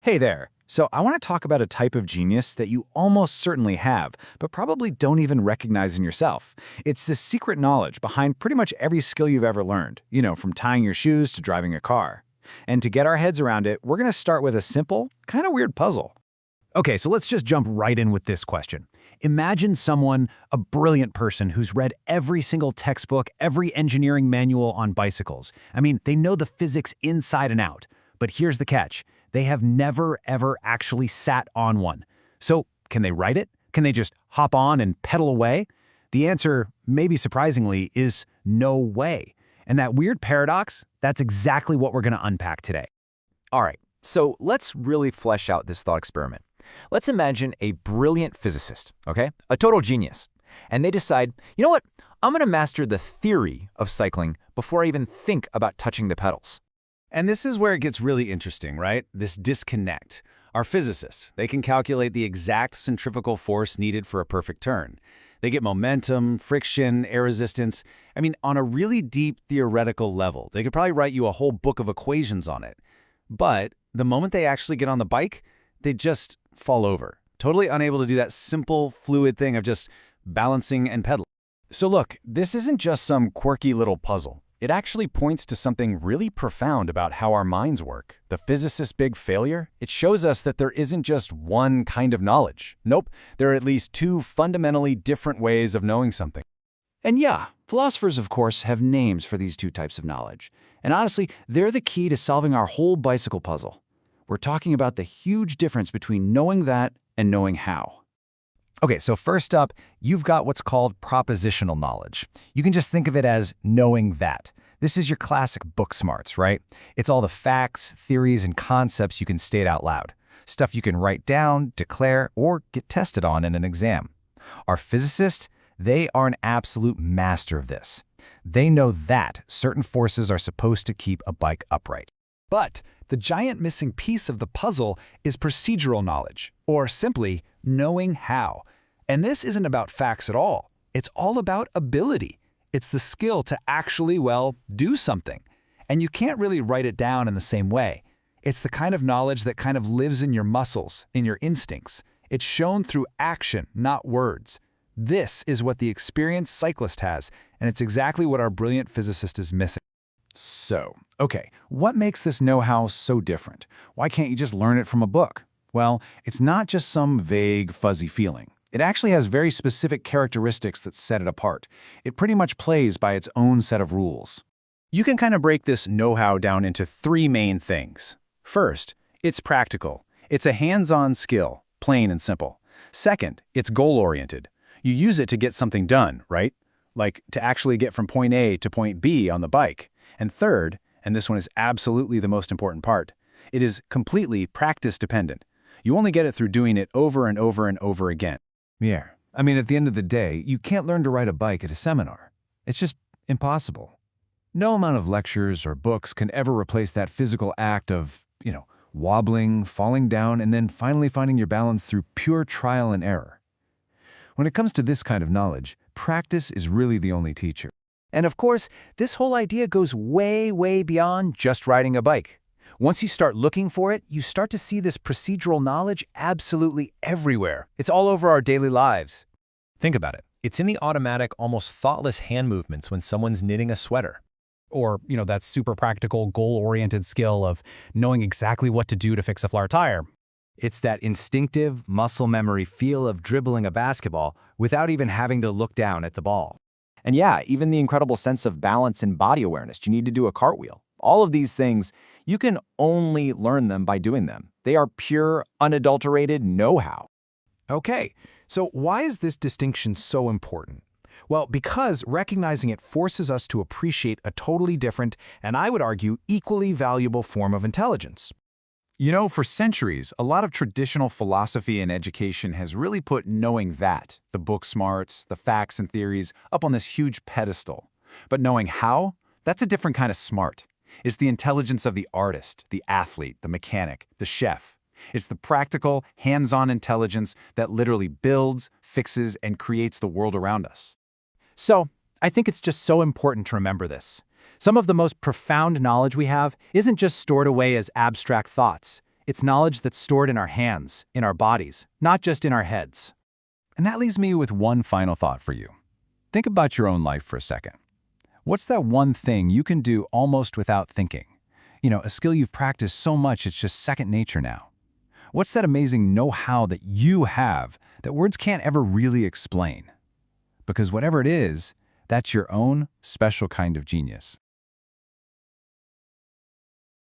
Hey there. So I want to talk about a type of genius that you almost certainly have, but probably don't even recognize in yourself. It's the secret knowledge behind pretty much every skill you've ever learned, from tying your shoes to driving a car. And to get our heads around it, we're going to start with a simple, kind of weird puzzle. Okay, so let's just jump right in with this question. Imagine someone, a brilliant person who's read every single textbook, every engineering manual on bicycles. I mean, they know the physics inside and out. But here's the catch. They have never, ever actually sat on one. So can they write it? Can they just hop on and pedal away? The answer, maybe surprisingly, is no way. And that weird paradox, that's exactly what we're going to unpack today. All right, so let's really flesh out this thought experiment. Let's imagine a brilliant physicist, okay? A total genius. And they decide, you know what? I'm going to master the theory of cycling before I even think about touching the pedals. And this is where it gets really interesting, right? This disconnect. Our physicists, they can calculate the exact centrifugal force needed for a perfect turn. They get momentum, friction, air resistance. I mean, on a really deep theoretical level, they could probably write you a whole book of equations on it. But the moment they actually get on the bike, they just fall over, totally unable to do that simple, fluid thing of just balancing and pedaling. So look, this isn't just some quirky little puzzle. It actually points to something really profound about how our minds work. The physicist's big failure, it shows us that there isn't just one kind of knowledge. Nope, there are at least two fundamentally different ways of knowing something. And yeah, philosophers, of course, have names for these two types of knowledge. And honestly, they're the key to solving our whole bicycle puzzle. We're talking about the huge difference between knowing that and knowing how. Okay, so first up, you've got what's called propositional knowledge. You can just think of it as knowing that. This is your classic book smarts, right? It's all the facts, theories, and concepts you can state out loud. Stuff you can write down, declare, or get tested on in an exam. Our physicists, they are an absolute master of this. They know that certain forces are supposed to keep a bike upright. But the giant missing piece of the puzzle is procedural knowledge, or simply knowing how. And this isn't about facts at all. It's all about ability. It's the skill to actually, do something. And you can't really write it down in the same way. It's the kind of knowledge that kind of lives in your muscles, in your instincts. It's shown through action, not words. This is what the experienced cyclist has, and it's exactly what our brilliant physicist is missing. So, okay, what makes this know-how so different? Why can't you just learn it from a book? Well, it's not just some vague, fuzzy feeling. It actually has very specific characteristics that set it apart. It pretty much plays by its own set of rules. You can kind of break this know-how down into three main things. First, it's practical. It's a hands-on skill, plain and simple. Second, it's goal-oriented. You use it to get something done, right? Like to actually get from point A to point B on the bike. And third, and this one is absolutely the most important part, it is completely practice-dependent. You only get it through doing it over and over and over again. Yeah. I mean, at the end of the day, you can't learn to ride a bike at a seminar. It's just impossible. No amount of lectures or books can ever replace that physical act of, wobbling, falling down, and then finally finding your balance through pure trial and error. When it comes to this kind of knowledge, practice is really the only teacher. And of course, this whole idea goes way, way beyond just riding a bike. Once you start looking for it, you start to see this procedural knowledge absolutely everywhere. It's all over our daily lives. Think about it. It's in the automatic, almost thoughtless hand movements when someone's knitting a sweater. Or, that super practical, goal-oriented skill of knowing exactly what to do to fix a flat tire. It's that instinctive, muscle memory feel of dribbling a basketball without even having to look down at the ball. And yeah, even the incredible sense of balance and body awareness you need to do a cartwheel. All of these things, you can only learn them by doing them. They are pure, unadulterated know-how. Okay, so why is this distinction so important? Well, because recognizing it forces us to appreciate a totally different, and I would argue, equally valuable form of intelligence. For centuries, a lot of traditional philosophy and education has really put knowing that, the book smarts, the facts and theories, up on this huge pedestal. But knowing how, that's a different kind of smart. It's the intelligence of the artist, the athlete, the mechanic, the chef. It's the practical, hands-on intelligence that literally builds, fixes, and creates the world around us. So, I think it's just so important to remember this. Some of the most profound knowledge we have isn't just stored away as abstract thoughts. It's knowledge that's stored in our hands, in our bodies, not just in our heads. And that leaves me with one final thought for you. Think about your own life for a second. What's that one thing you can do almost without thinking? A skill you've practiced so much it's just second nature now. What's that amazing know-how that you have that words can't ever really explain? Because whatever it is, that's your own special kind of genius.